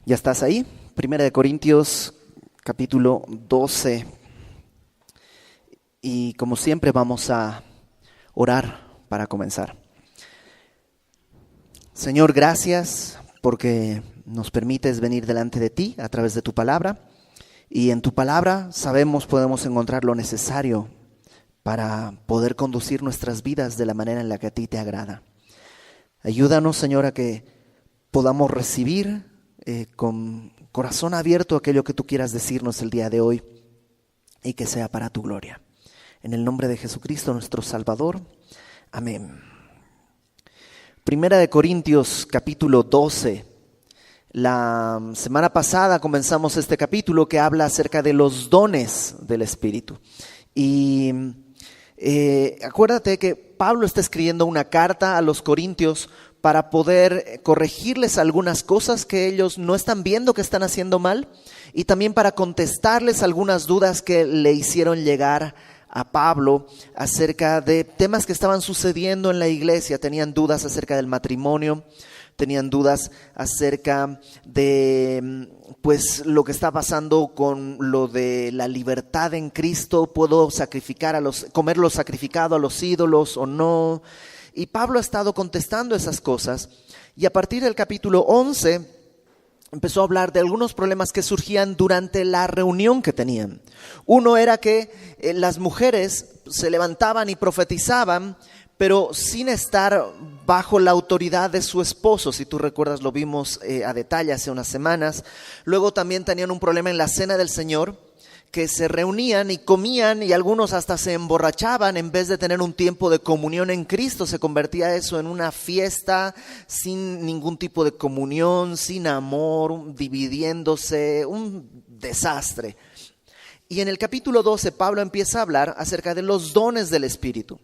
¿Ya estás ahí? Primera de Corintios, capítulo 12. Y como siempre vamos a orar para comenzar. Señor, gracias porque nos permites venir delante de ti a través de tu palabra. Y en tu palabra podemos encontrar lo necesario para poder conducir nuestras vidas de la manera en la que a ti te agrada. Ayúdanos, Señor, a que podamos recibir con corazón abierto aquello que tú quieras decirnos el día de hoy y que sea para tu gloria. En el nombre de Jesucristo, nuestro Salvador. Amén. Primera de Corintios, capítulo 12. La semana pasada comenzamos este capítulo que habla acerca de los dones del Espíritu. Y acuérdate que Pablo está escribiendo una carta a los corintios para poder corregirles algunas cosas que ellos no están viendo que están haciendo mal y también para contestarles algunas dudas que le hicieron llegar a Pablo acerca de temas que estaban sucediendo en la iglesia. Tenían dudas acerca del matrimonio, tenían dudas acerca de lo que está pasando con lo de la libertad en Cristo. ¿Puedo comer lo sacrificado a los ídolos o no? Y Pablo ha estado contestando esas cosas y a partir del capítulo 11 empezó a hablar de algunos problemas que surgían durante la reunión que tenían. Uno era que las mujeres se levantaban y profetizaban, pero sin estar bajo la autoridad de su esposo. Si tú recuerdas, lo vimos a detalle hace unas semanas. Luego también tenían un problema en la cena del Señor, que se reunían y comían y algunos hasta se emborrachaban en vez de tener un tiempo de comunión en Cristo. Se convertía eso en una fiesta sin ningún tipo de comunión, sin amor, dividiéndose, un desastre. Y en el capítulo 12 Pablo empieza a hablar acerca de los dones del Espíritu.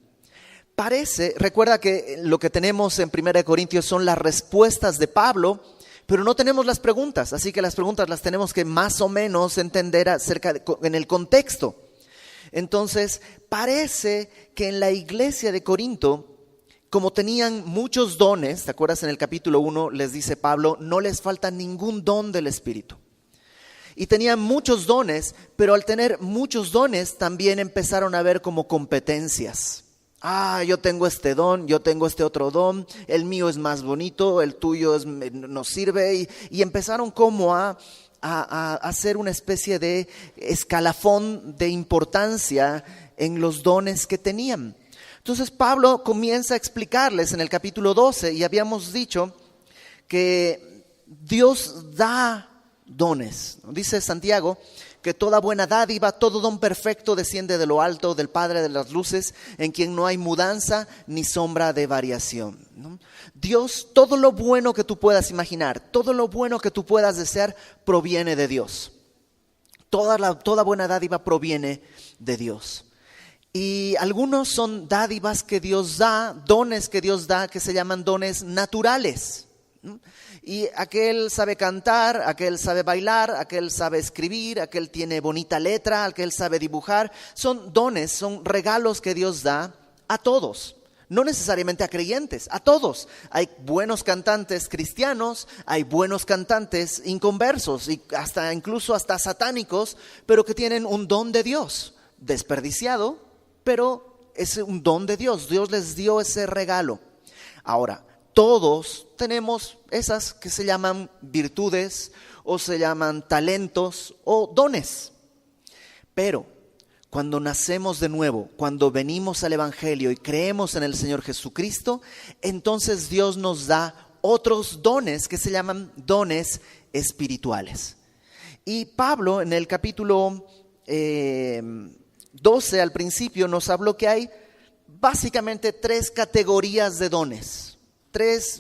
Recuerda que lo que tenemos en 1 Corintios son las respuestas de Pablo, pero no tenemos las preguntas, así que las preguntas las tenemos que más o menos entender en el contexto. Entonces, parece que en la iglesia de Corinto, como tenían muchos dones, ¿te acuerdas? En el capítulo 1 les dice Pablo, no les falta ningún don del Espíritu. Y tenían muchos dones, pero al tener muchos dones también empezaron a ver como competencias. Yo tengo este don, yo tengo este otro don, el mío es más bonito, el tuyo nos sirve. Y empezaron como a hacer una especie de escalafón de importancia en los dones que tenían. Entonces Pablo comienza a explicarles en el capítulo 12, y habíamos dicho que Dios da dones. Dice Santiago que toda buena dádiva, todo don perfecto desciende de lo alto, del Padre de las luces, en quien no hay mudanza ni sombra de variación, ¿no? Dios, todo lo bueno que tú puedas imaginar, todo lo bueno que tú puedas desear, proviene de Dios. Toda buena dádiva proviene de Dios. Y algunos son dádivas que Dios da, dones que Dios da, que se llaman dones naturales, ¿no? Y aquel sabe cantar, aquel sabe bailar, aquel sabe escribir, aquel tiene bonita letra, aquel sabe dibujar. Son dones, son regalos que Dios da a todos, no necesariamente a creyentes, a todos. Hay buenos cantantes cristianos, hay buenos cantantes inconversos y incluso hasta satánicos, pero que tienen un don de Dios, desperdiciado, pero es un don de Dios. Dios les dio ese regalo. Ahora, todos tenemos esas que se llaman virtudes o se llaman talentos o dones. Pero cuando nacemos de nuevo, cuando venimos al Evangelio y creemos en el Señor Jesucristo, entonces Dios nos da otros dones que se llaman dones espirituales. Y Pablo en el capítulo 12 al principio nos habló que hay básicamente 3 categorías de dones.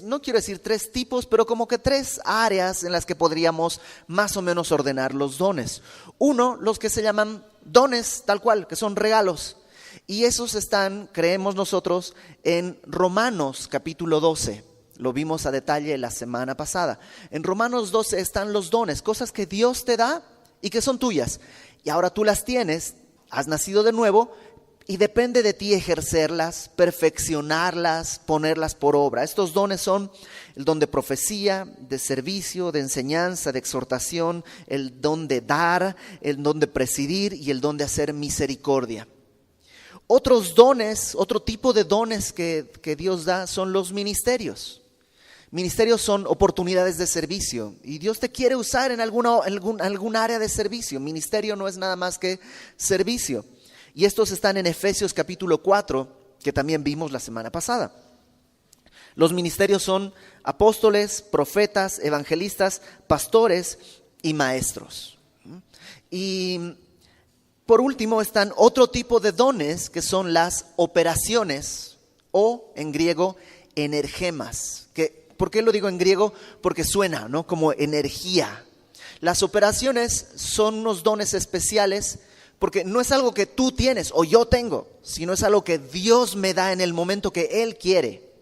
No quiero decir 3 tipos, pero como que 3 áreas en las que podríamos más o menos ordenar los dones. Uno, los que se llaman dones tal cual, que son regalos. Y esos están, creemos nosotros, en Romanos capítulo 12. Lo vimos a detalle la semana pasada. En Romanos 12 están los dones, cosas que Dios te da y que son tuyas. Y ahora tú las tienes, has nacido de nuevo y depende de ti ejercerlas, perfeccionarlas, ponerlas por obra. Estos dones son el don de profecía, de servicio, de enseñanza, de exhortación, el don de dar, el don de presidir y el don de hacer misericordia. Otros dones, otro tipo de dones que Dios da son los ministerios. Ministerios son oportunidades de servicio y Dios te quiere usar en algún área de servicio. Ministerio no es nada más que servicio. Y estos están en Efesios capítulo 4, que también vimos la semana pasada. Los ministerios son apóstoles, profetas, evangelistas, pastores y maestros. Y por último están otro tipo de dones que son las operaciones o en griego energemas. ¿Por qué lo digo en griego? Porque suena, ¿no?, como energía. Las operaciones son unos dones especiales porque no es algo que tú tienes o yo tengo, sino es algo que Dios me da en el momento que Él quiere.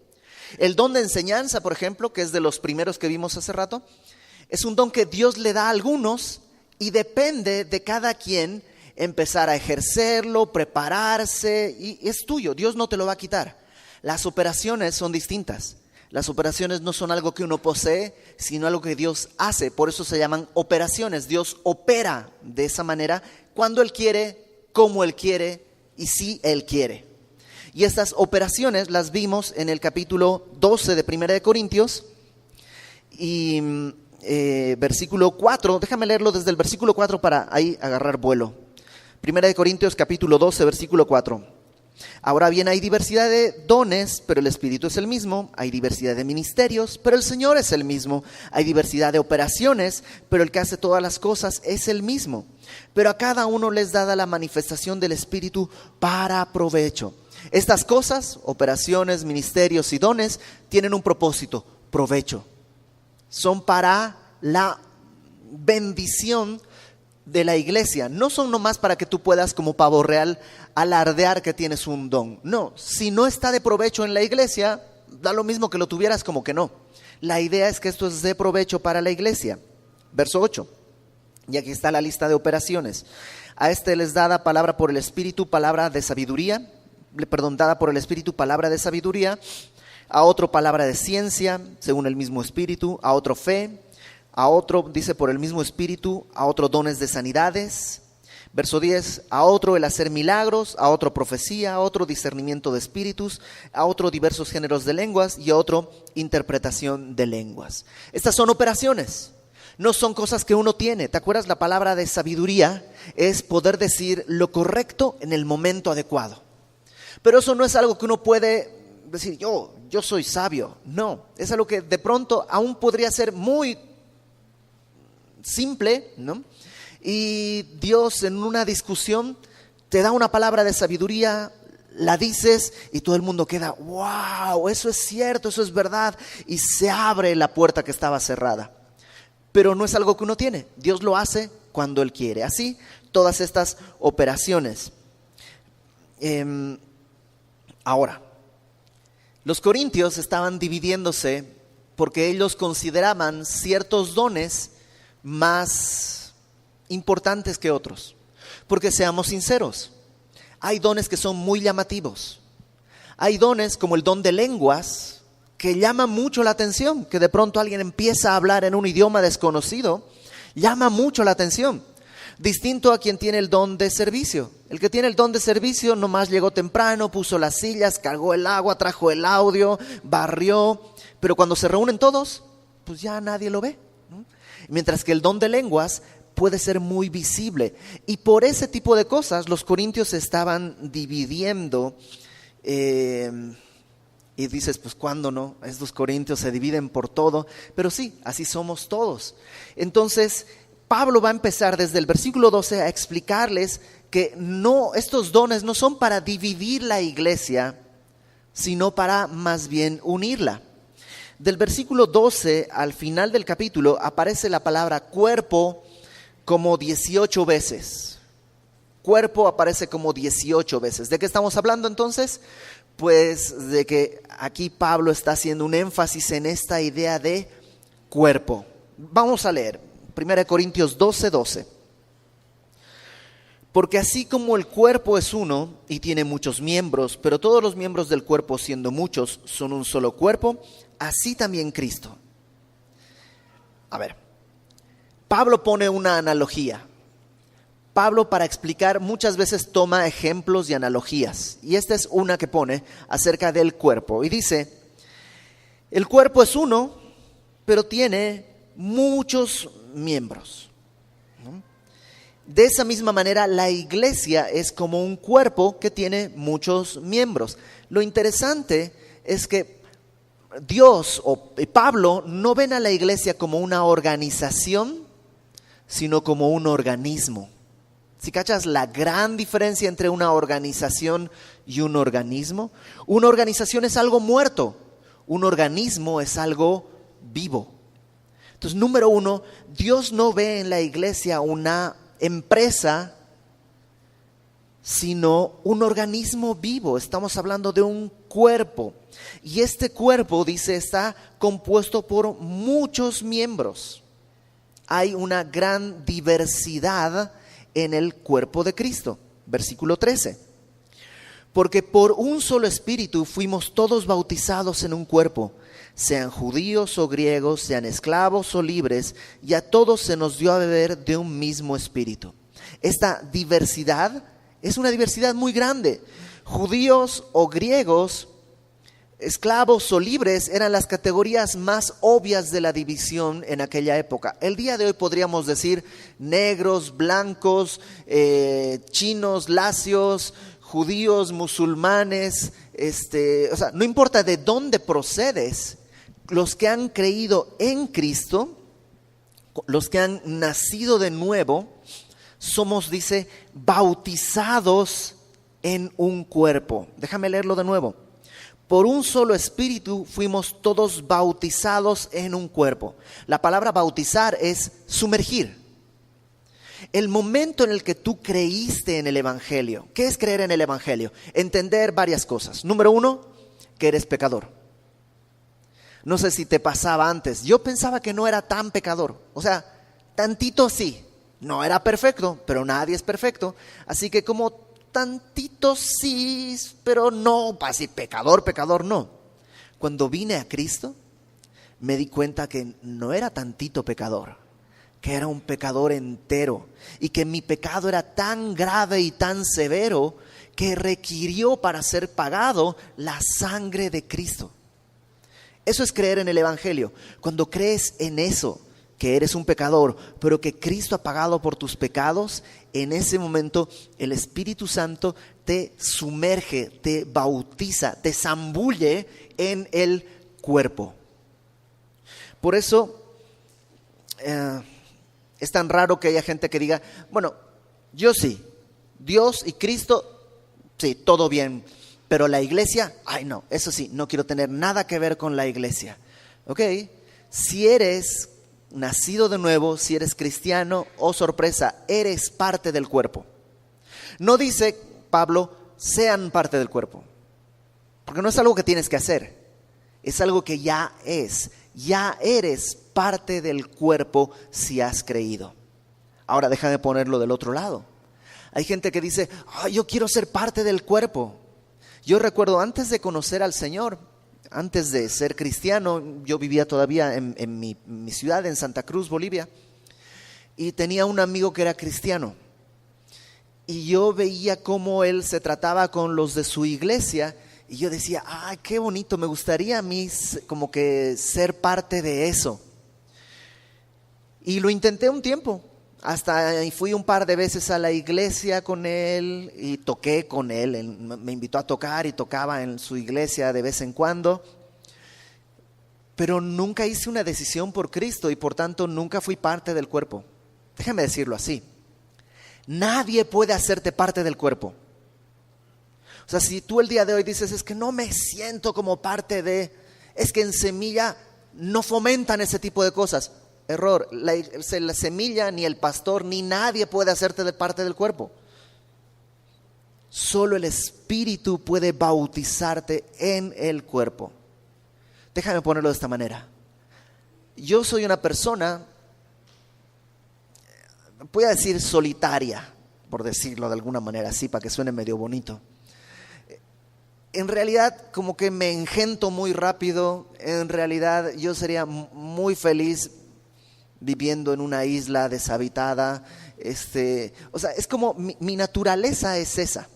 El don de enseñanza, por ejemplo, que es de los primeros que vimos hace rato, es un don que Dios le da a algunos y depende de cada quien empezar a ejercerlo, prepararse, y es tuyo, Dios no te lo va a quitar. Las operaciones son distintas. Las operaciones no son algo que uno posee, sino algo que Dios hace. Por eso se llaman operaciones. Dios opera de esa manera cuando Él quiere, como Él quiere y si Él quiere. Y estas operaciones las vimos en el capítulo 12 de 1 de Corintios y versículo 4. Déjame leerlo desde el versículo 4 para ahí agarrar vuelo. 1 de Corintios capítulo 12, versículo 4. Ahora bien, hay diversidad de dones, pero el Espíritu es el mismo. Hay diversidad de ministerios, pero el Señor es el mismo. Hay diversidad de operaciones, pero el que hace todas las cosas es el mismo. Pero a cada uno les dada la manifestación del Espíritu para provecho. Estas cosas, operaciones, ministerios y dones, tienen un propósito, provecho. Son para la bendición de la iglesia. No son nomás para que tú puedas, como pavo real, alardear que tienes un don. No, si no está de provecho en la iglesia, da lo mismo que lo tuvieras como que no. La idea es que esto es de provecho para la iglesia. Verso 8. Y aquí está la lista de operaciones. A este les dada palabra por el Espíritu, palabra de sabiduría. Dada por el Espíritu, palabra de sabiduría. A otro palabra de ciencia, según el mismo Espíritu. A otro fe. A otro, dice, por el mismo Espíritu. A otro dones de sanidades. Verso 10, a otro el hacer milagros, a otro profecía, a otro discernimiento de espíritus, a otro diversos géneros de lenguas y a otro interpretación de lenguas. Estas son operaciones, no son cosas que uno tiene. ¿Te acuerdas? La palabra de sabiduría es poder decir lo correcto en el momento adecuado. Pero eso no es algo que uno puede decir, yo soy sabio. No, es algo que de pronto aún podría ser muy simple, ¿no? Y Dios en una discusión te da una palabra de sabiduría, la dices y todo el mundo queda, wow, eso es cierto, eso es verdad. Y se abre la puerta que estaba cerrada. Pero no es algo que uno tiene. Dios lo hace cuando Él quiere. Así, todas estas operaciones. Ahora, los corintios estaban dividiéndose porque ellos consideraban ciertos dones más importantes que otros. Porque seamos sinceros, hay dones que son muy llamativos. Hay dones como el don de lenguas que llama mucho la atención, que de pronto alguien empieza a hablar en un idioma desconocido, llama mucho la atención. Distinto a quien tiene el don de servicio. El que tiene el don de servicio nomás llegó temprano, puso las sillas, cargó el agua, trajo el audio, barrió, pero cuando se reúnen todos, pues ya nadie lo ve, ¿no? Mientras que el don de lenguas puede ser muy visible. Y por ese tipo de cosas los corintios se estaban dividiendo. Y dices, pues ¿cuándo no? Estos corintios se dividen por todo. Pero sí, así somos todos. Entonces Pablo va a empezar desde el versículo 12 a explicarles que no, estos dones no son para dividir la iglesia, sino para más bien unirla. Del versículo 12 al final del capítulo aparece la palabra cuerpo como 18 veces. Cuerpo aparece como 18 veces. ¿De qué estamos hablando entonces? Pues de que aquí Pablo está haciendo un énfasis en esta idea de cuerpo. Vamos a leer 1 Corintios 12:12. Porque así como el cuerpo es uno y tiene muchos miembros, pero todos los miembros del cuerpo, siendo muchos, son un solo cuerpo, así también Cristo. A ver, Pablo pone una analogía. Pablo, para explicar, muchas veces toma ejemplos y analogías. Y esta es una que pone acerca del cuerpo. Y dice, el cuerpo es uno, pero tiene muchos miembros. De esa misma manera, la iglesia es como un cuerpo que tiene muchos miembros. Lo interesante es que Dios o Pablo no ven a la iglesia como una organización, sino como un organismo. ¿Si cachas la gran diferencia entre una organización y un organismo? Una organización es algo muerto, un organismo es algo vivo. Entonces, número uno, Dios no ve en la iglesia una empresa, sino un organismo vivo. Estamos hablando de un cuerpo. Y este cuerpo, dice, está compuesto por muchos miembros. Hay una gran diversidad en el cuerpo de Cristo. Versículo 13. Porque por un solo espíritu fuimos todos bautizados en un cuerpo, sean judíos o griegos, sean esclavos o libres, y a todos se nos dio a beber de un mismo espíritu. Esta diversidad es una diversidad muy grande. Judíos o griegos, esclavos o libres eran las categorías más obvias de la división en aquella época. El día de hoy podríamos decir negros, blancos, chinos, lacios, judíos, musulmanes, o sea, no importa de dónde procedes, los que han creído en Cristo, los que han nacido de nuevo, somos, dice, bautizados en un cuerpo. Déjame leerlo de nuevo. Por un solo espíritu fuimos todos bautizados en un cuerpo. La palabra bautizar es sumergir. El momento en el que tú creíste en el Evangelio. ¿Qué es creer en el Evangelio? Entender varias cosas. Número uno, que eres pecador. No sé si te pasaba antes. Yo pensaba que no era tan pecador. O sea, tantito sí. No era perfecto, pero nadie es perfecto. Así que como tantito sí, pero no, así pecador no. Cuando vine a Cristo, me di cuenta que no era tantito pecador, que era un pecador entero y que mi pecado era tan grave y tan severo que requirió para ser pagado la sangre de Cristo. Eso es creer en el Evangelio. Cuando crees en eso, que eres un pecador, pero que Cristo ha pagado por tus pecados, en ese momento el Espíritu Santo te sumerge, te bautiza, te zambulle en el cuerpo. Por eso es tan raro que haya gente que diga, bueno, yo sí, Dios y Cristo, sí, todo bien, pero la iglesia, ay no, eso sí, no quiero tener nada que ver con la iglesia. Ok, si eres nacido de nuevo, si eres cristiano, oh sorpresa, eres parte del cuerpo. No dice Pablo, sean parte del cuerpo, porque no es algo que tienes que hacer, es algo que ya eres parte del cuerpo si has creído. Ahora déjame ponerlo del otro lado. Hay gente que dice, yo quiero ser parte del cuerpo. Yo recuerdo antes de conocer al Señor, antes de ser cristiano, yo vivía todavía en mi ciudad, en Santa Cruz, Bolivia, y tenía un amigo que era cristiano. Y yo veía cómo él se trataba con los de su iglesia, y yo decía, qué bonito, me gustaría a mí como que ser parte de eso. Y lo intenté un tiempo, hasta fui un par de veces a la iglesia con él y toqué con él. Él me invitó a tocar y tocaba en su iglesia de vez en cuando. Pero nunca hice una decisión por Cristo y por tanto nunca fui parte del cuerpo. Déjame decirlo así. Nadie puede hacerte parte del cuerpo. O sea, si tú el día de hoy dices, es que no me siento como parte de... Es que en Semilla no fomentan ese tipo de cosas. Error, la Semilla, ni el pastor, ni nadie puede hacerte de parte del cuerpo. Solo el Espíritu puede bautizarte en el cuerpo. Déjame ponerlo de esta manera. Yo soy una persona, voy a decir solitaria. por decirlo de alguna manera así, para que suene medio bonito. En realidad como que me engento muy rápido, en realidad yo sería muy feliz viviendo en una isla deshabitada, o sea, es como mi naturaleza es esa.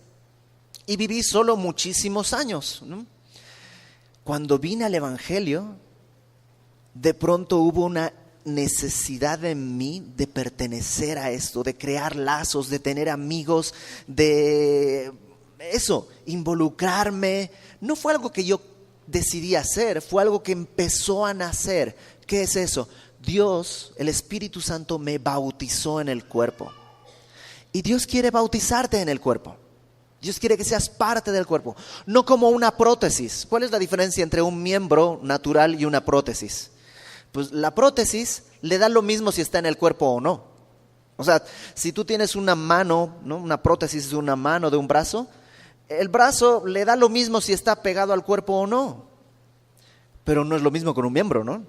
Y viví solo muchísimos años, ¿no? Cuando vine al Evangelio, de pronto hubo una necesidad en mí de pertenecer a esto, de crear lazos, de tener amigos, de eso, involucrarme. No fue algo que yo decidí hacer, fue algo que empezó a nacer. ¿Qué es eso? Dios, el Espíritu Santo, me bautizó en el cuerpo. Y Dios quiere bautizarte en el cuerpo. Dios quiere que seas parte del cuerpo, no como una prótesis. ¿Cuál es la diferencia entre un miembro natural y una prótesis? Pues la prótesis le da lo mismo si está en el cuerpo o no. O sea, si tú tienes una mano, ¿no? Una prótesis de una mano, de un brazo, el brazo le da lo mismo si está pegado al cuerpo o no. Pero no es lo mismo con un miembro, ¿no?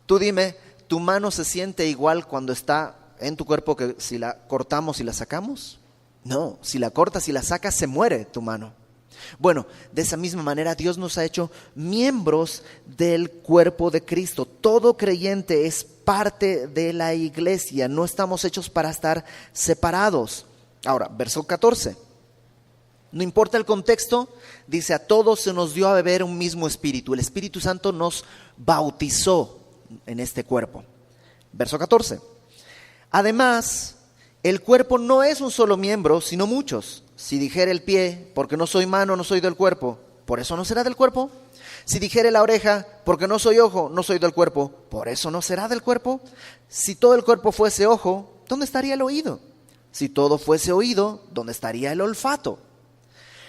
Tú dime, ¿tu mano se siente igual cuando está en tu cuerpo que si la cortamos y la sacamos? No, si la cortas y la sacas se muere tu mano. Bueno, de esa misma manera Dios nos ha hecho miembros del cuerpo de Cristo. Todo creyente es parte de la iglesia, no estamos hechos para estar separados. Ahora, verso 14. No importa el contexto, dice, a todos se nos dio a beber un mismo espíritu. El Espíritu Santo nos bautizó en este cuerpo. Verso 14. Además, el cuerpo no es un solo miembro, sino muchos. Si dijere el pie, porque no soy mano, no soy del cuerpo, ¿por eso no será del cuerpo? Si dijere la oreja, porque no soy ojo, no soy del cuerpo, ¿por eso no será del cuerpo? Si todo el cuerpo fuese ojo, ¿dónde estaría el oído? Si todo fuese oído, ¿dónde estaría el olfato?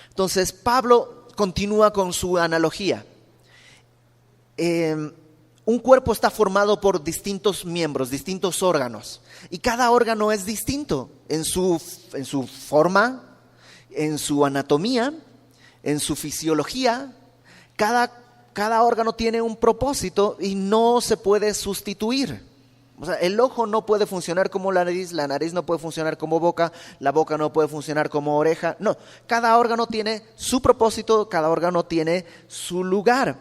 Entonces Pablo continúa con su analogía. Un cuerpo está formado por distintos miembros, distintos órganos, y cada órgano es distinto en su forma, en su anatomía, en su fisiología. Cada órgano tiene un propósito y no se puede sustituir. O sea, el ojo no puede funcionar como la nariz no puede funcionar como boca, la boca no puede funcionar como oreja. No, cada órgano tiene su propósito, cada órgano tiene su lugar.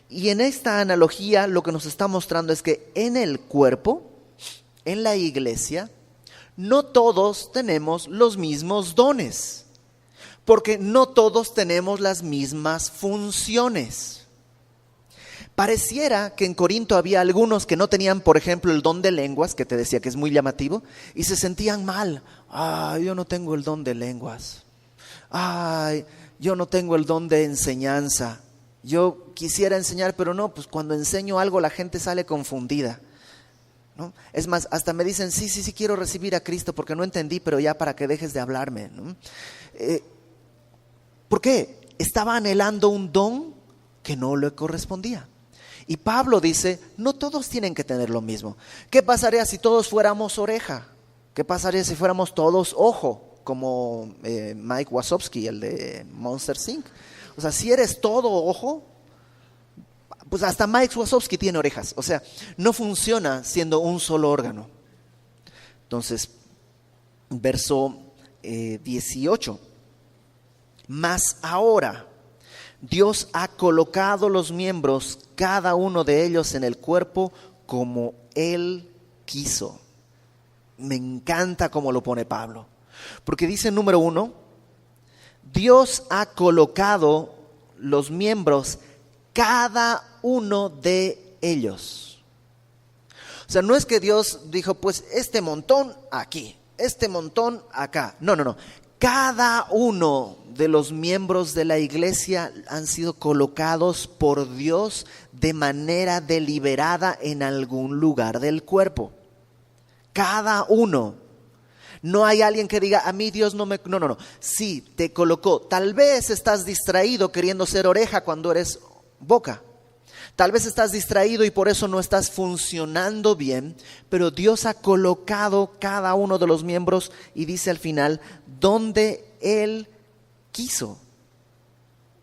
Y en esta analogía lo que nos está mostrando es que en el cuerpo, en la iglesia, no todos tenemos los mismos dones, porque no todos tenemos las mismas funciones. Pareciera que en Corinto había algunos que no tenían, por ejemplo, el don de lenguas, que te decía que es muy llamativo, y se sentían mal. Ay, yo no tengo el don de lenguas. Ay, yo no tengo el don de enseñanza. Yo quisiera enseñar, pero no, pues cuando enseño algo la gente sale confundida, ¿no? Es más, hasta me dicen, sí, quiero recibir a Cristo porque no entendí, pero ya para que dejes de hablarme, ¿no? ¿Por qué? Estaba anhelando un don que no le correspondía. Y Pablo dice, no todos tienen que tener lo mismo. ¿Qué pasaría si todos fuéramos oreja? ¿Qué pasaría si fuéramos todos ojo? Como Mike Wazowski, el de Monster Inc. O sea, si eres todo ojo, pues hasta Mike Wazowski tiene orejas. O sea, no funciona siendo un solo órgano. Entonces, verso 18. Mas ahora Dios ha colocado los miembros, cada uno de ellos en el cuerpo, como Él quiso. Me encanta cómo lo pone Pablo. Porque dice, número 1, Dios ha colocado los miembros, cada uno de ellos. O sea, no es que Dios dijo, pues este montón aquí, este montón acá. No. Cada uno de los miembros de la iglesia han sido colocados por Dios de manera deliberada en algún lugar del cuerpo. Cada uno. No hay alguien que diga, a mí Dios no me... No. Sí, te colocó. Tal vez estás distraído queriendo ser oreja cuando eres boca. Tal vez estás distraído y por eso no estás funcionando bien, pero Dios ha colocado cada uno de los miembros y dice al final, donde Él quiso.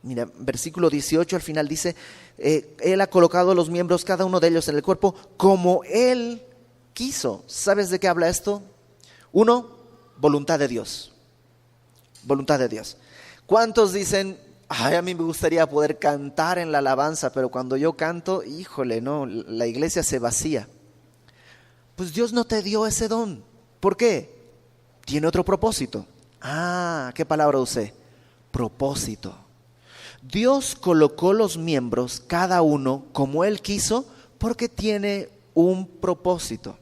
Mira, versículo 18 al final dice, Él ha colocado los miembros, cada uno de ellos en el cuerpo, como Él quiso. ¿Sabes de qué habla esto? 1, voluntad de Dios. Voluntad de Dios. ¿Cuántos dicen, ay, a mí me gustaría poder cantar en la alabanza, pero cuando yo canto, híjole, no, la iglesia se vacía? Pues Dios no te dio ese don. ¿Por qué? Tiene otro propósito. ¿Qué palabra usé? Propósito. Dios colocó los miembros, cada uno como Él quiso, porque tiene un propósito.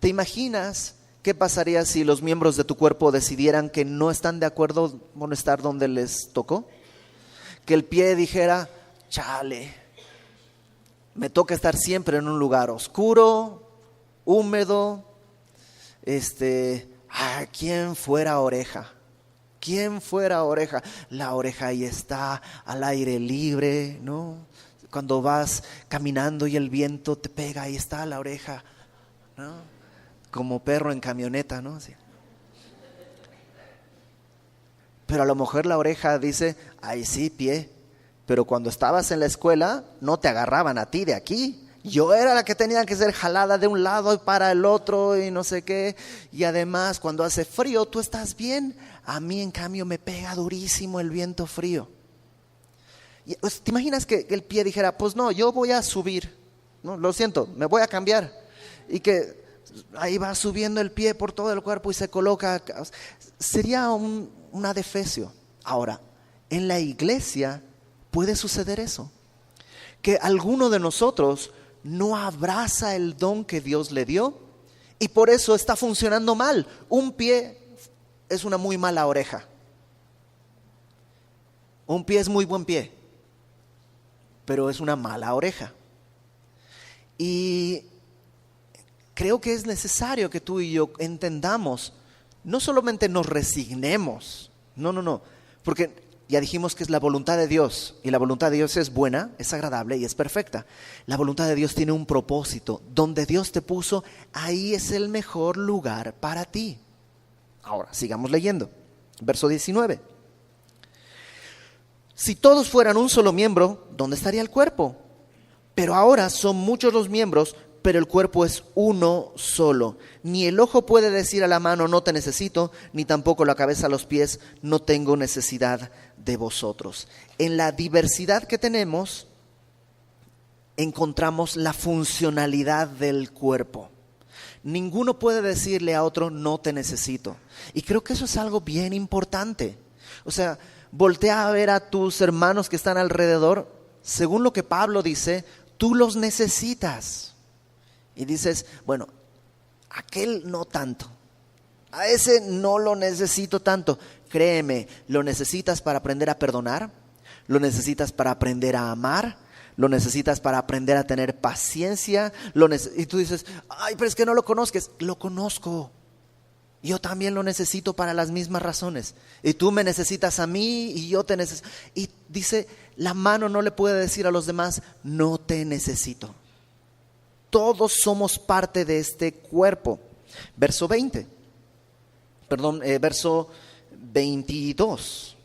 ¿Te imaginas qué pasaría si los miembros de tu cuerpo decidieran que no están de acuerdo con estar donde les tocó? Que el pie dijera, chale, me toca estar siempre en un lugar oscuro, húmedo, ¿quién fuera oreja? ¿Quién fuera oreja? La oreja ahí está, al aire libre, ¿no? Cuando vas caminando y el viento te pega, ahí está la oreja, ¿no? Como perro en camioneta, ¿no? Así. Pero a lo mejor la oreja dice, ay sí, pie, pero cuando estabas en la escuela no te agarraban a ti de aquí. Yo era la que tenía que ser jalada de un lado y para el otro y no sé qué. Y además cuando hace frío tú estás bien. A mí en cambio me pega durísimo el viento frío. Y, pues, ¿te imaginas que el pie dijera, pues no, yo voy a subir, no, lo siento, me voy a cambiar? Y que ahí va subiendo el pie por todo el cuerpo y se coloca. Sería un adefesio. Ahora, en la iglesia puede suceder eso. Que alguno de nosotros no abraza el don que Dios le dio y por eso está funcionando mal. Un pie es una muy mala oreja. Un pie es muy buen pie, pero es una mala oreja. Y creo que es necesario que tú y yo entendamos, no solamente nos resignemos, no, porque ya dijimos que es la voluntad de Dios y la voluntad de Dios es buena, es agradable y es perfecta. La voluntad de Dios tiene un propósito. Donde Dios te puso, ahí es el mejor lugar para ti. Ahora, sigamos leyendo. Verso 19. Si todos fueran un solo miembro, ¿dónde estaría el cuerpo? Pero ahora son muchos los miembros, pero el cuerpo es uno solo. Ni el ojo puede decir a la mano, no te necesito, ni tampoco la cabeza a los pies, no tengo necesidad de vosotros. En la diversidad que tenemos, encontramos la funcionalidad del cuerpo. Ninguno puede decirle a otro, no te necesito. Y creo que eso es algo bien importante. O sea, voltea a ver a tus hermanos que están alrededor. Según lo que Pablo dice, tú los necesitas. Y dices, bueno, aquel no tanto, a ese no lo necesito tanto. Créeme, lo necesitas para aprender a perdonar, lo necesitas para aprender a amar, lo necesitas para aprender a tener paciencia. Y tú dices, ay, pero es que no lo conozcas. Lo conozco. Yo también lo necesito para las mismas razones. Y tú me necesitas a mí y yo te necesito. Y dice, la mano no le puede decir a los demás, no te necesito. Todos somos parte de este cuerpo. Verso 22.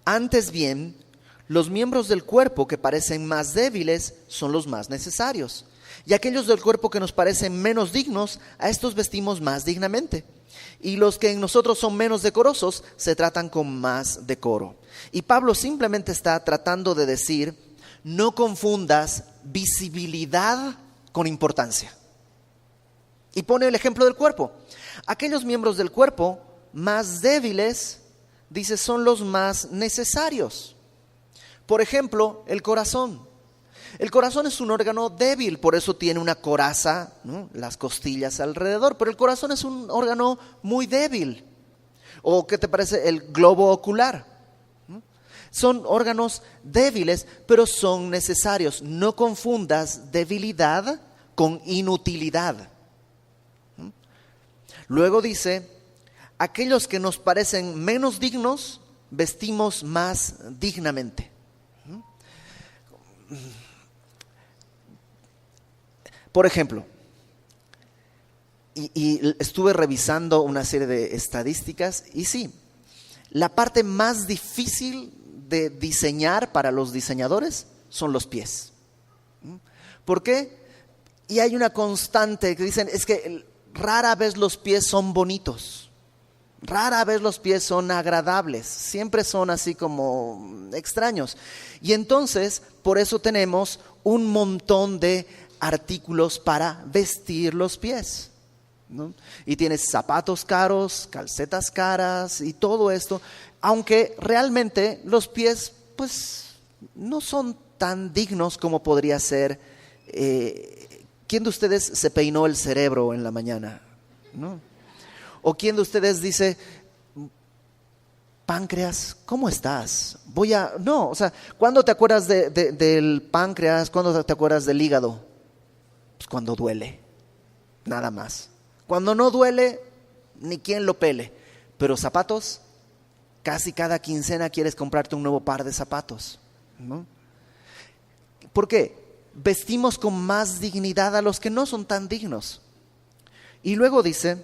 Antes bien, los miembros del cuerpo que parecen más débiles son los más necesarios. Y aquellos del cuerpo que nos parecen menos dignos, a estos vestimos más dignamente. Y los que en nosotros son menos decorosos, se tratan con más decoro. Y Pablo simplemente está tratando de decir, no confundas visibilidad con importancia. Y pone el ejemplo del cuerpo. Aquellos miembros del cuerpo más débiles, dice, son los más necesarios. Por ejemplo, el corazón. El corazón es un órgano débil, por eso tiene una coraza, ¿no?, las costillas alrededor, pero el corazón es un órgano muy débil. ¿O qué te parece el globo ocular? Son órganos débiles, pero son necesarios. No confundas debilidad con inutilidad. Luego dice, aquellos que nos parecen menos dignos, vestimos más dignamente. Por ejemplo, y estuve revisando una serie de estadísticas y sí, la parte más difícil de diseñar para los diseñadores son los pies. ¿Por qué? Y hay una constante que dicen, es que rara vez los pies son bonitos. Rara vez los pies son agradables, siempre son así como extraños. Y entonces, por eso tenemos un montón de artículos para vestir los pies, ¿no? Y tienes zapatos caros, calcetas caras y todo esto, aunque realmente los pies pues no son tan dignos como podría ser. ¿Quién de ustedes se peinó el cerebro en la mañana? ¿No? ¿O quién de ustedes dice, páncreas, ¿cómo estás? No, o sea, ¿cuándo te acuerdas del páncreas? ¿Cuándo te acuerdas del hígado? Pues cuando duele, nada más. Cuando no duele, ni quien lo pele. Pero zapatos, casi cada quincena quieres comprarte un nuevo par de zapatos, ¿no? ¿Por qué? Vestimos con más dignidad a los que no son tan dignos. Y luego dice,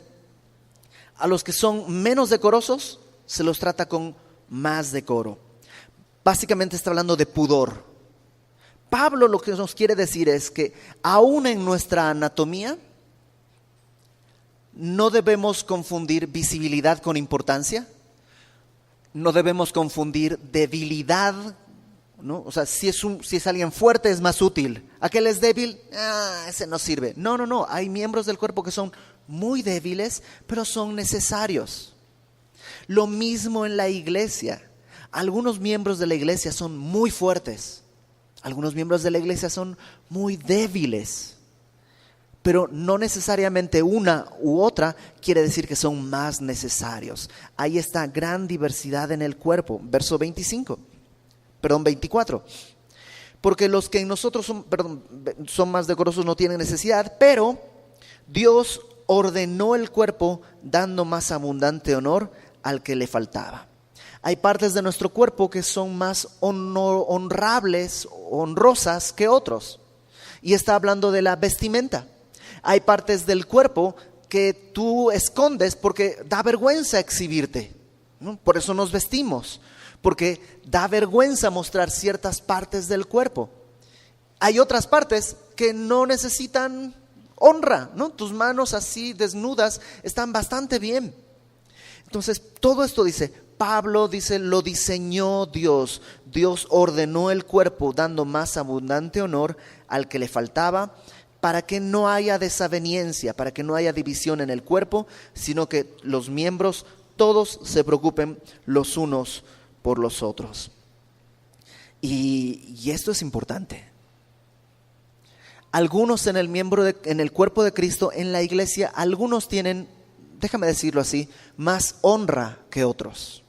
a los que son menos decorosos se los trata con más decoro. Básicamente está hablando de pudor. Pablo lo que nos quiere decir es que aún en nuestra anatomía no debemos confundir visibilidad con importancia. No debemos confundir debilidad, ¿no? O sea, si es alguien fuerte es más útil. Aquel es débil, ese no sirve. No. Hay miembros del cuerpo que son muy débiles, pero son necesarios. Lo mismo en la iglesia. Algunos miembros de la iglesia son muy fuertes. Algunos miembros de la iglesia son muy débiles. Pero no necesariamente una u otra quiere decir que son más necesarios. Hay esta gran diversidad en el cuerpo. Verso 24. Porque los que en nosotros son más decorosos no tienen necesidad, pero Dios ordenó el cuerpo dando más abundante honor al que le faltaba. Hay partes de nuestro cuerpo que son más honrables, honrosas que otros. Y está hablando de la vestimenta. Hay partes del cuerpo que tú escondes porque da vergüenza exhibirte, ¿no? Por eso nos vestimos, porque da vergüenza mostrar ciertas partes del cuerpo. Hay otras partes que no necesitan honra, ¿no? Tus manos así desnudas están bastante bien. Entonces, todo esto dice, Pablo dice, lo diseñó Dios. Dios ordenó el cuerpo dando más abundante honor al que le faltaba, para que no haya desaveniencia, para que no haya división en el cuerpo, sino que los miembros todos se preocupen los unos por los otros. Y esto es importante. Algunos en el cuerpo de Cristo, en la iglesia, algunos tienen, déjame decirlo así, más honra que otros.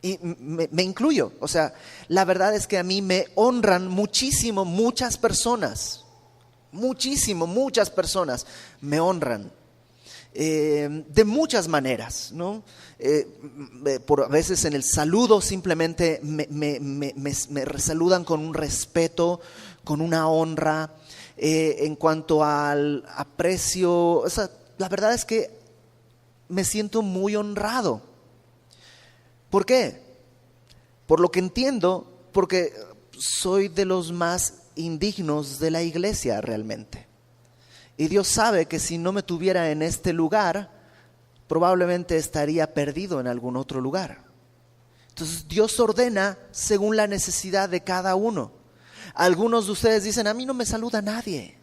Y me incluyo. O sea, la verdad es que a mí me honran muchísimo muchas personas. Muchas personas me honran. De muchas maneras, ¿no? Por a veces en el saludo simplemente me saludan con un respeto, con una honra. En cuanto al aprecio, o sea, la verdad es que me siento muy honrado. ¿Por qué? Por lo que entiendo, porque soy de los más indignos de la iglesia realmente. Y Dios sabe que si no me tuviera en este lugar, probablemente estaría perdido en algún otro lugar. Entonces Dios ordena según la necesidad de cada uno. Algunos de ustedes dicen, a mí no me saluda nadie.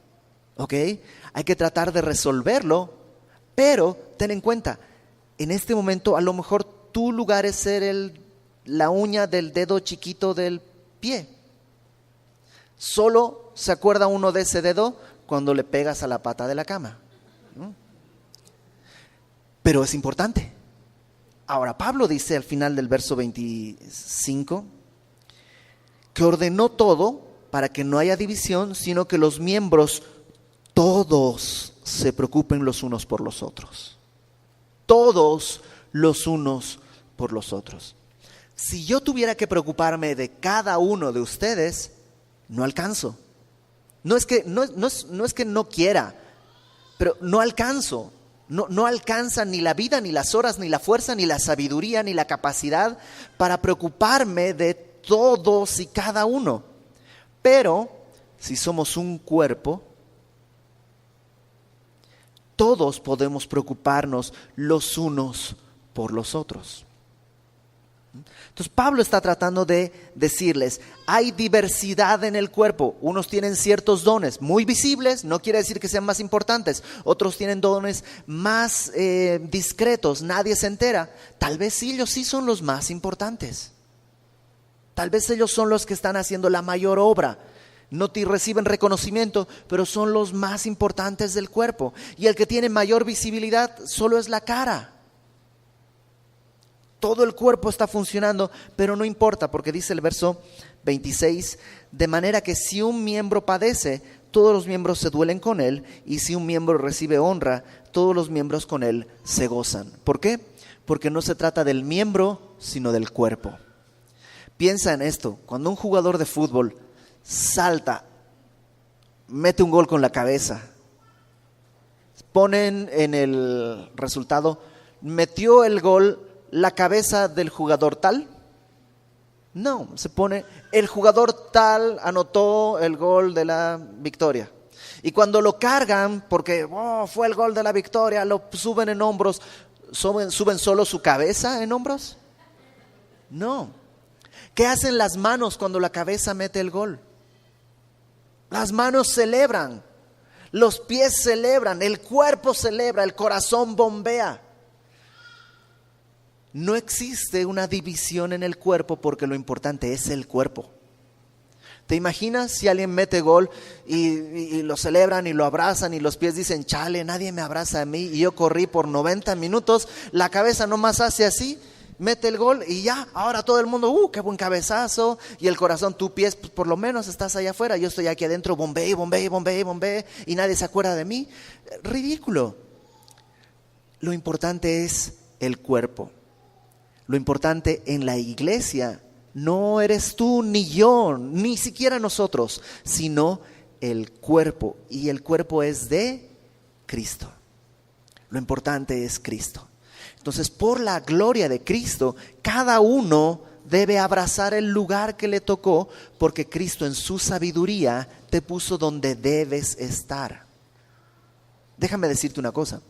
¿Ok? Hay que tratar de resolverlo, pero ten en cuenta, en este momento a lo mejor tu lugar es ser la uña del dedo chiquito del pie. Solo se acuerda uno de ese dedo cuando le pegas a la pata de la cama, ¿no? Pero es importante. Ahora, Pablo dice al final del verso 25 que ordenó todo para que no haya división, sino que los miembros todos se preocupen los unos por los otros. Todos los unos por los otros. Si yo tuviera que preocuparme de cada uno de ustedes, no alcanzo. No es que no quiera, pero no alcanzo. No alcanza ni la vida, ni las horas, ni la fuerza, ni la sabiduría, ni la capacidad para preocuparme de todos y cada uno. Pero si somos un cuerpo, todos podemos preocuparnos los unos por los otros. Entonces Pablo está tratando de decirles, hay diversidad en el cuerpo. Unos tienen ciertos dones muy visibles, no quiere decir que sean más importantes. Otros tienen dones más discretos, nadie se entera. Tal vez ellos sí son los más importantes. Tal vez ellos son los que están haciendo la mayor obra. No te reciben reconocimiento, pero son los más importantes del cuerpo. Y el que tiene mayor visibilidad solo es la cara. Todo el cuerpo está funcionando, pero no importa, porque dice el verso 26, de manera que si un miembro padece, todos los miembros se duelen con él, y si un miembro recibe honra, todos los miembros con él se gozan. ¿Por qué? Porque no se trata del miembro, sino del cuerpo. Piensa en esto, cuando un jugador de fútbol salta, mete un gol con la cabeza, ponen en el resultado, metió el gol la cabeza del jugador tal. No, se pone el jugador tal anotó el gol de la victoria. Y cuando lo cargan, porque fue el gol de la victoria, lo suben en hombros, ¿suben solo su cabeza en hombros? No. ¿Qué hacen las manos cuando la cabeza mete el gol? Las manos celebran, los pies celebran, el cuerpo celebra, el corazón bombea. No existe una división en el cuerpo porque lo importante es el cuerpo. ¿Te imaginas si alguien mete gol y lo celebran y lo abrazan y los pies dicen, chale, nadie me abraza a mí y yo corrí por 90 minutos, la cabeza nomás hace así, mete el gol y ya, ahora todo el mundo, qué buen cabezazo, y el corazón, tu pies, pues por lo menos estás allá afuera, yo estoy aquí adentro, bombee, y nadie se acuerda de mí. Ridículo. Lo importante es el cuerpo. Lo importante en la iglesia no eres tú ni yo, ni siquiera nosotros, sino el cuerpo. Y el cuerpo es de Cristo. Lo importante es Cristo. Entonces, por la gloria de Cristo, cada uno debe abrazar el lugar que le tocó, porque Cristo en su sabiduría te puso donde debes estar. Déjame decirte una cosa.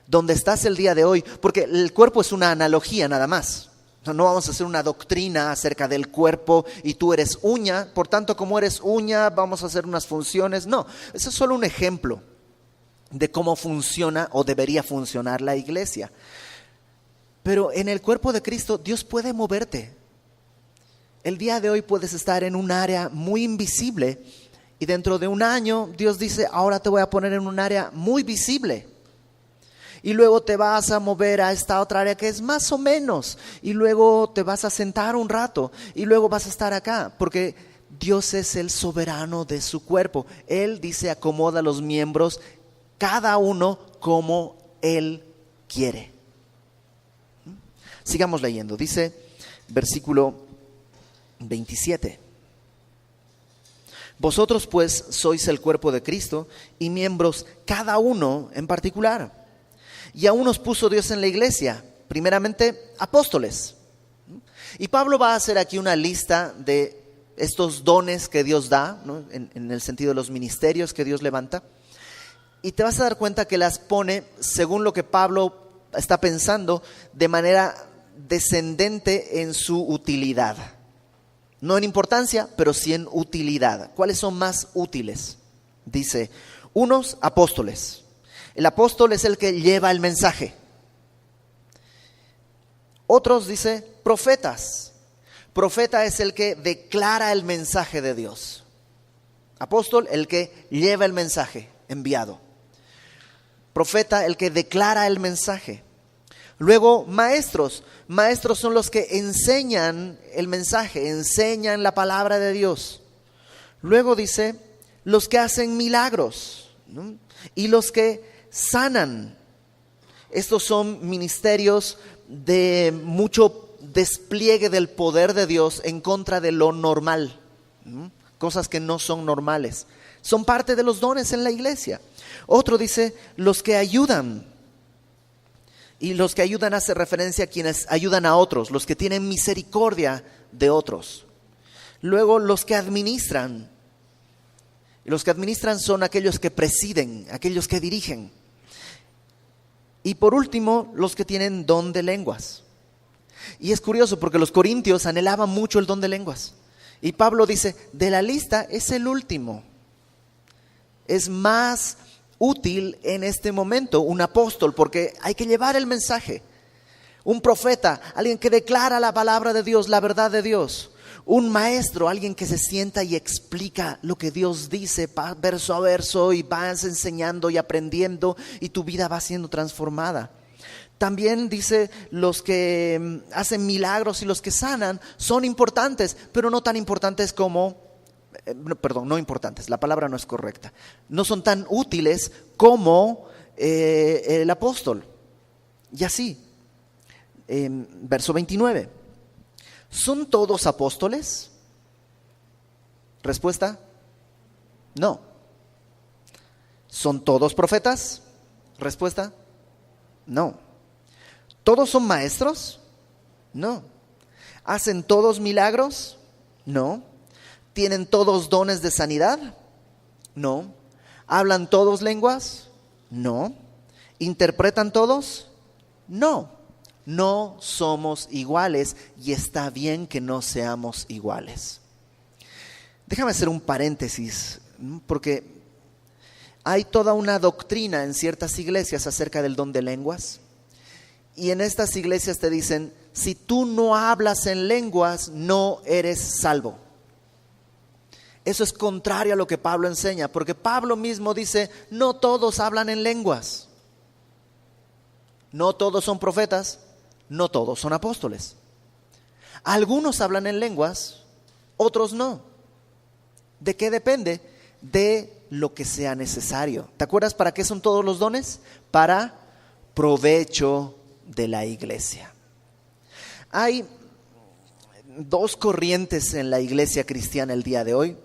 Donde estás el día de hoy, porque el cuerpo es una analogía nada más. No vamos a hacer una doctrina acerca del cuerpo y tú eres uña, por tanto como eres uña vamos a hacer unas funciones. No, eso es solo un ejemplo de cómo funciona o debería funcionar la iglesia. Pero en el cuerpo de Cristo Dios puede moverte. El día de hoy puedes estar en un área muy invisible y dentro de un año Dios dice, ahora te voy a poner en un área muy visible. Y luego te vas a mover a esta otra área que es más o menos. Y luego te vas a sentar un rato. Y luego vas a estar acá. Porque Dios es el soberano de su cuerpo. Él dice, acomoda los miembros, cada uno como Él quiere. Sigamos leyendo. Dice, versículo 27. Vosotros pues sois el cuerpo de Cristo y miembros cada uno en particular. Y aún nos puso Dios en la iglesia, primeramente apóstoles. Y Pablo va a hacer aquí una lista de estos dones que Dios da, ¿no? en el sentido de los ministerios que Dios levanta. Y te vas a dar cuenta que las pone según lo que Pablo está pensando, de manera descendente en su utilidad. No en importancia, pero sí en utilidad. ¿Cuáles son más útiles? Dice, unos apóstoles. El apóstol es el que lleva el mensaje. Otros, dice, profetas. Profeta es el que declara el mensaje de Dios. Apóstol, el que lleva el mensaje enviado. Profeta, el que declara el mensaje. Luego, maestros. Maestros son los que enseñan el mensaje, enseñan la palabra de Dios. Luego dice, los que hacen milagros, ¿no? Y los que sanan. Estos son ministerios de mucho despliegue del poder de Dios en contra de lo normal, cosas que no son normales. Son parte de los dones en la iglesia. Otro dice, los que ayudan. Y los que ayudan hace referencia a quienes ayudan a otros, los que tienen misericordia de otros. Luego los que administran. Y los que administran son aquellos que presiden, aquellos que dirigen. Y por último, los que tienen don de lenguas. Y es curioso porque los corintios anhelaban mucho el don de lenguas. Y Pablo dice, de la lista es el último. Es más útil en este momento un apóstol porque hay que llevar el mensaje. Un profeta, alguien que declara la palabra de Dios, la verdad de Dios. Un maestro, alguien que se sienta y explica lo que Dios dice verso a verso y vas enseñando y aprendiendo y tu vida va siendo transformada. También dice, los que hacen milagros y los que sanan son importantes, pero no tan importantes como, no importantes, la palabra no es correcta. No son tan útiles como el apóstol. Y así, verso 29. ¿Son todos apóstoles? Respuesta, no. ¿Son todos profetas? Respuesta, no. ¿Todos son maestros? No. ¿Hacen todos milagros? No. ¿Tienen todos dones de sanidad? No. ¿Hablan todos lenguas? No. ¿Interpretan todos? No. No somos iguales y está bien que no seamos iguales. Déjame hacer un paréntesis, porque hay toda una doctrina en ciertas iglesias acerca del don de lenguas. Y en estas iglesias te dicen, si tú no hablas en lenguas, no eres salvo. Eso es contrario a lo que Pablo enseña, porque Pablo mismo dice, no todos hablan en lenguas. No todos son profetas, no todos son apóstoles. Algunos hablan en lenguas, otros no. ¿De qué depende? De lo que sea necesario. ¿Te acuerdas para qué son todos los dones? Para provecho de la iglesia. Hay dos corrientes en la iglesia cristiana el día de hoy.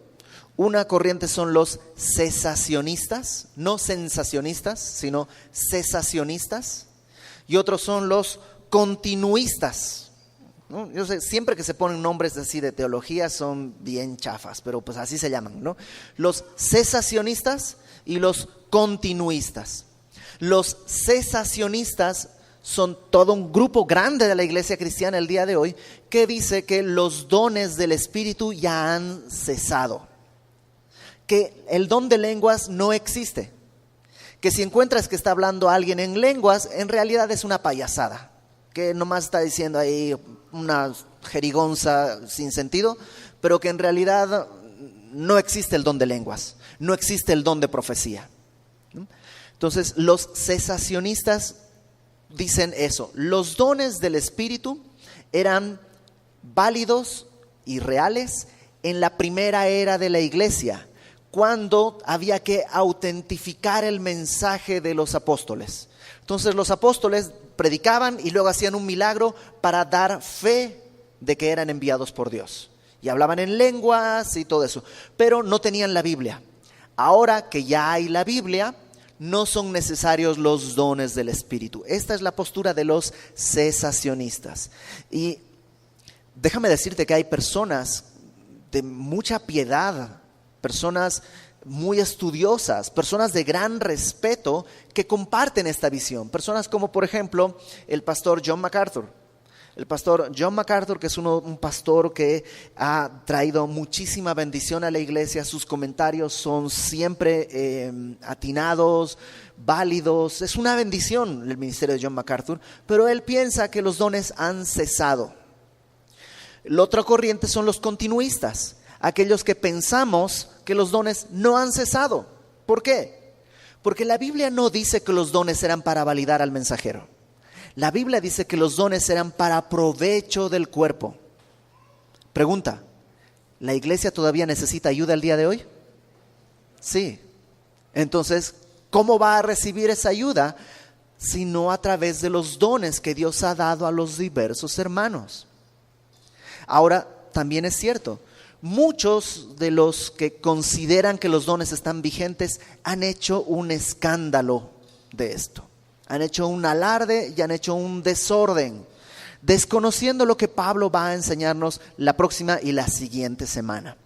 Una corriente son los cesacionistas, no sensacionistas, sino cesacionistas. Y otros son los continuistas, ¿no? Yo sé, siempre que se ponen nombres así de teología son bien chafas, pero pues así se llaman, ¿no? Los cesacionistas y los continuistas. Los cesacionistas son todo un grupo grande de la iglesia cristiana el día de hoy que dice que los dones del Espíritu ya han cesado, que el don de lenguas no existe, que si encuentras que está hablando alguien en lenguas, en realidad es una payasada, que nomás está diciendo ahí una jerigonza sin sentido, pero que en realidad no existe el don de lenguas, no existe el don de profecía. Entonces los cesacionistas dicen eso, los dones del Espíritu eran válidos y reales en la primera era de la iglesia, cuando había que autentificar el mensaje de los apóstoles. Entonces los apóstoles predicaban y luego hacían un milagro para dar fe de que eran enviados por Dios. Y hablaban en lenguas y todo eso, pero no tenían la Biblia. Ahora que ya hay la Biblia, no son necesarios los dones del Espíritu. Esta es la postura de los cesacionistas. Y déjame decirte que hay personas de mucha piedad, personas muy estudiosas, personas de gran respeto que comparten esta visión. Personas como por ejemplo el pastor John MacArthur. El pastor John MacArthur, que es un pastor que ha traído muchísima bendición a la iglesia. Sus comentarios son siempre atinados, válidos. Es una bendición el ministerio de John MacArthur, pero él piensa que los dones han cesado. La otra corriente son los continuistas, aquellos que pensamos que los dones no han cesado. ¿Por qué? Porque la Biblia no dice que los dones eran para validar al mensajero. La Biblia dice que los dones eran para provecho del cuerpo. Pregunta, ¿la iglesia todavía necesita ayuda el día de hoy? Sí. Entonces, ¿cómo va a recibir esa ayuda? Sino a través de los dones que Dios ha dado a los diversos hermanos. Ahora, también es cierto, muchos de los que consideran que los dones están vigentes han hecho un escándalo de esto. Han hecho un alarde y han hecho un desorden, desconociendo lo que Pablo va a enseñarnos la próxima y la siguiente semana.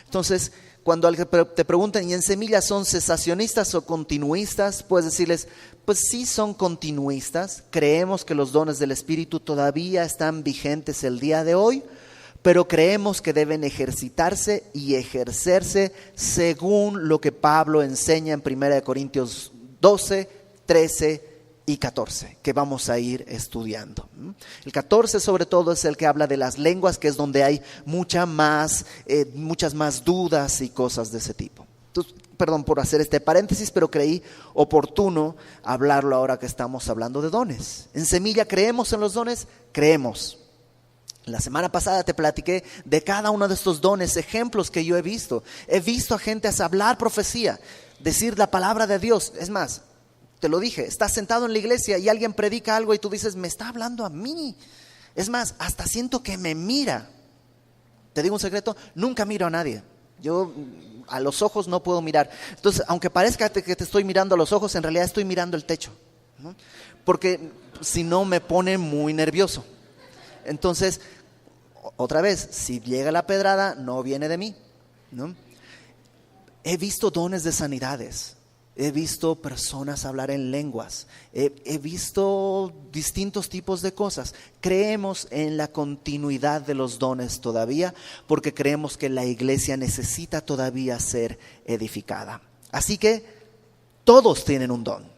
Entonces, cuando te preguntan, ¿y en Semilla son cesacionistas o continuistas? Puedes decirles, pues sí son continuistas. Creemos que los dones del Espíritu todavía están vigentes el día de hoy, pero creemos que deben ejercitarse y ejercerse según lo que Pablo enseña en 1 Corintios 12, 13 y 14, que vamos a ir estudiando. El 14 sobre todo es el que habla de las lenguas, que es donde hay muchas más dudas y cosas de ese tipo. Entonces, perdón por hacer este paréntesis, pero creí oportuno hablarlo ahora que estamos hablando de dones. En Semilla, ¿creemos en los dones? Creemos. La semana pasada te platiqué de cada uno de estos dones, ejemplos que yo he visto. He visto a gente hablar profecía, decir la palabra de Dios. Es más, te lo dije, estás sentado en la iglesia y alguien predica algo y tú dices, me está hablando a mí. Es más, hasta siento que me mira. Te digo un secreto, nunca miro a nadie. Yo a los ojos no puedo mirar. Entonces, aunque parezca que te estoy mirando a los ojos, en realidad estoy mirando el techo, ¿no? Porque si no me pone muy nervioso. Entonces, otra vez, si llega la pedrada, no viene de mí, ¿no? He visto dones de sanidades. He visto personas hablar en lenguas, he visto distintos tipos de cosas. Creemos en la continuidad de los dones todavía, porque creemos que la iglesia necesita todavía ser edificada. Así que todos tienen un don,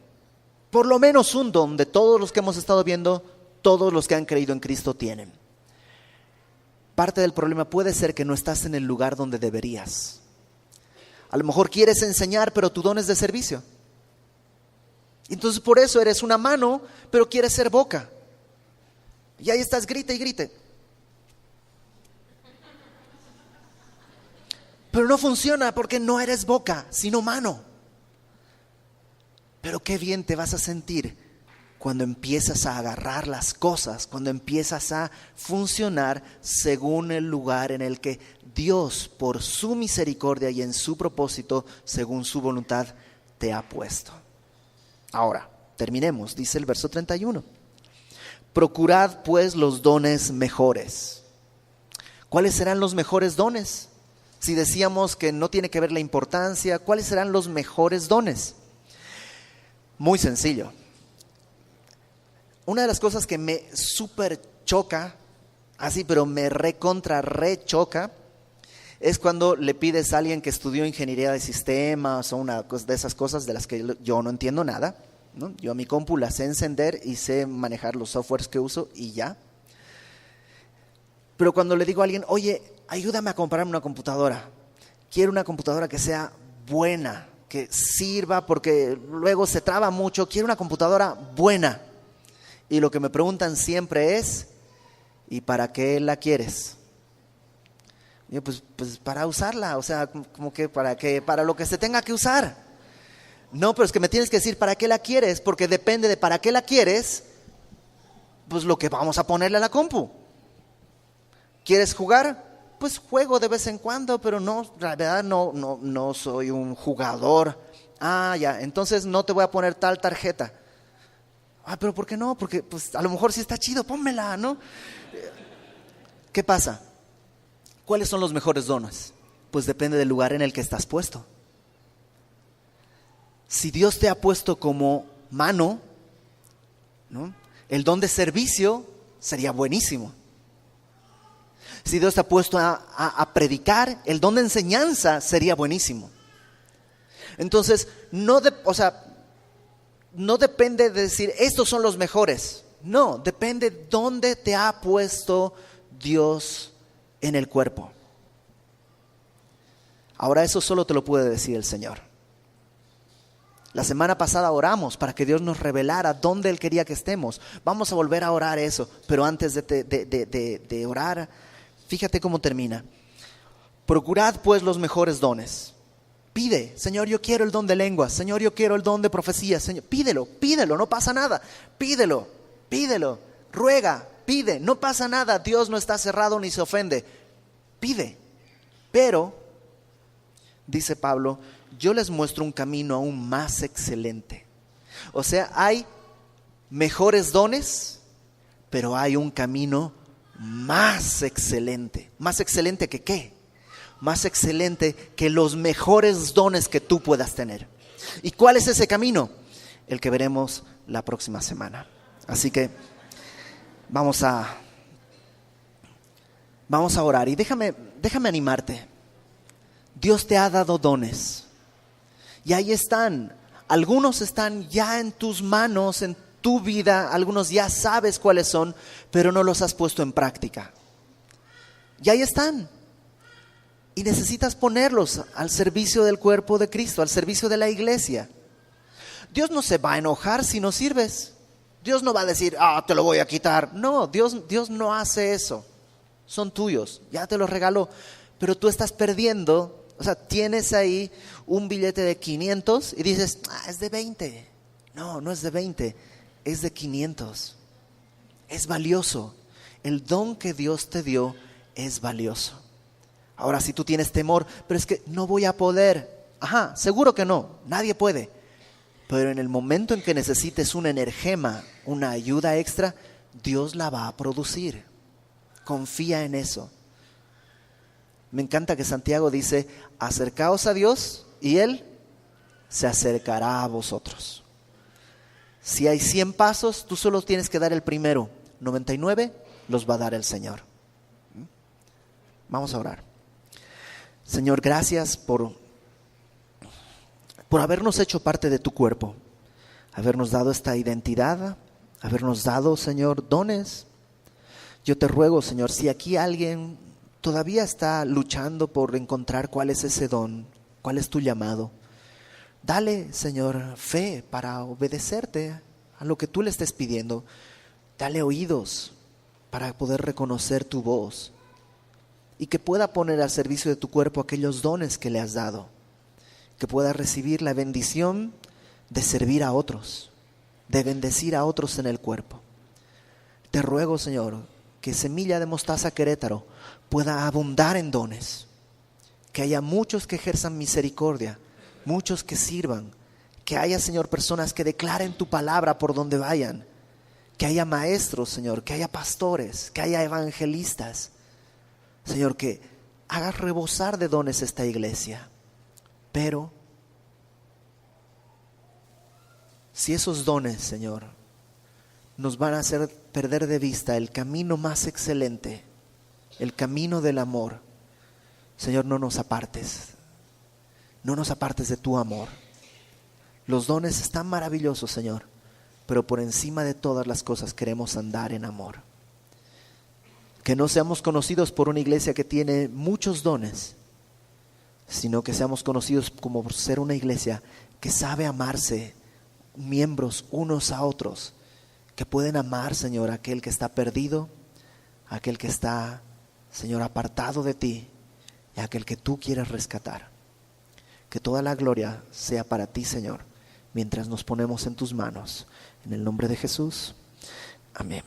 por lo menos un don de todos los que hemos estado viendo, todos los que han creído en Cristo tienen. Parte del problema puede ser que no estás en el lugar donde deberías. A lo mejor quieres enseñar, pero tu don es de servicio. Entonces por eso eres una mano, pero quieres ser boca. Y ahí estás, grite y grite. Pero no funciona porque no eres boca, sino mano. Pero qué bien te vas a sentir cuando empiezas a agarrar las cosas, cuando empiezas a funcionar según el lugar en el que Dios, por su misericordia y en su propósito, según su voluntad, te ha puesto. Ahora, terminemos, dice el verso 31. Procurad pues los dones mejores. ¿Cuáles serán los mejores dones? Si decíamos que no tiene que ver la importancia, ¿cuáles serán los mejores dones? Muy sencillo. Una de las cosas que me súper choca, así pero me rechoca, es cuando le pides a alguien que estudió ingeniería de sistemas o una de esas cosas de las que yo no entiendo nada, ¿no? Yo a mi compu la sé encender y sé manejar los softwares que uso y ya. Pero cuando le digo a alguien, oye, ayúdame a comprarme una computadora. Quiero una computadora que sea buena, que sirva porque luego se traba mucho. Quiero una computadora buena. Y lo que me preguntan siempre es, ¿y para qué la quieres? Yo, pues para usarla, o sea, como que para lo que se tenga que usar. No, pero es que me tienes que decir para qué la quieres, porque depende de para qué la quieres, pues lo que vamos a ponerle a la compu. ¿Quieres jugar? Pues juego de vez en cuando, pero no, la verdad no soy un jugador. Ah, ya, entonces no te voy a poner tal tarjeta. Ah, pero ¿por qué no? Porque pues a lo mejor sí está chido, pónmela, ¿no? ¿Qué pasa? ¿Cuáles son los mejores dones? Pues depende del lugar en el que estás puesto. Si Dios te ha puesto como mano, ¿no? El don de servicio sería buenísimo. Si Dios te ha puesto a predicar, el don de enseñanza sería buenísimo. Entonces, no depende de decir, estos son los mejores. No, depende dónde te ha puesto Dios en el cuerpo. Ahora eso solo te lo puede decir el Señor. La semana pasada oramos para que Dios nos revelara dónde Él quería que estemos. Vamos a volver a orar eso, pero antes de orar, fíjate cómo termina. Procurad pues los mejores dones. Pide, Señor, yo quiero el don de lenguas. Señor, yo quiero el don de profecía. Señor, pídelo, no pasa nada. Pídelo, ruega, pide, no pasa nada. Dios no está cerrado ni se ofende. Pide, pero, dice Pablo, yo les muestro un camino aún más excelente. O sea, hay mejores dones, pero hay un camino más excelente. ¿Más excelente que qué? más excelente que los mejores dones que tú puedas tener. ¿Y cuál es ese camino? El que veremos la próxima semana. Así que vamos a orar y déjame animarte. Dios te ha dado dones y ahí están. Algunos están ya en tus manos, en tu vida. Algunos ya sabes cuáles son, pero no los has puesto en práctica. Y ahí están. Y necesitas ponerlos al servicio del cuerpo de Cristo, al servicio de la iglesia. Dios no se va a enojar si no sirves. Dios no va a decir, te lo voy a quitar. No, Dios no hace eso. Son tuyos, ya te los regaló. Pero tú estás perdiendo, o sea, tienes ahí un billete de 500 y dices, es de 20. No es de 20, es de 500. Es valioso. El don que Dios te dio es valioso. Ahora, si tú tienes temor, pero es que no voy a poder. Seguro que no, nadie puede. Pero en el momento en que necesites una energema, una ayuda extra, Dios la va a producir. Confía en eso. Me encanta que Santiago dice, acercaos a Dios y Él se acercará a vosotros. Si hay 100 pasos, tú solo tienes que dar el primero. 99 los va a dar el Señor. Vamos a orar. Señor, gracias por habernos hecho parte de tu cuerpo, habernos dado esta identidad, habernos dado, Señor, dones. Yo te ruego, Señor, si aquí alguien todavía está luchando por encontrar cuál es ese don, cuál es tu llamado, dale, Señor, fe para obedecerte a lo que tú le estés pidiendo. Dale oídos para poder reconocer tu voz y que pueda poner al servicio de tu cuerpo aquellos dones que le has dado, que pueda recibir la bendición de servir a otros, de bendecir a otros en el cuerpo. Te ruego, Señor, que Semilla de Mostaza Querétaro pueda abundar en dones, que haya muchos que ejerzan misericordia, muchos que sirvan, que haya, Señor, personas que declaren tu palabra por donde vayan, que haya maestros, Señor, que haya pastores, que haya evangelistas, Señor, que hagas rebosar de dones esta iglesia. Pero si esos dones, Señor, nos van a hacer perder de vista el camino más excelente, el camino del amor, Señor, no nos apartes de tu amor. Los dones están maravillosos, Señor, pero por encima de todas las cosas queremos andar en amor. Que no seamos conocidos por una iglesia que tiene muchos dones, sino que seamos conocidos como por ser una iglesia que sabe amarse, miembros unos a otros, que pueden amar, Señor, a aquel que está perdido, a aquel que está, Señor, apartado de ti, y a aquel que tú quieres rescatar. Que toda la gloria sea para ti, Señor, mientras nos ponemos en tus manos. En el nombre de Jesús. Amén.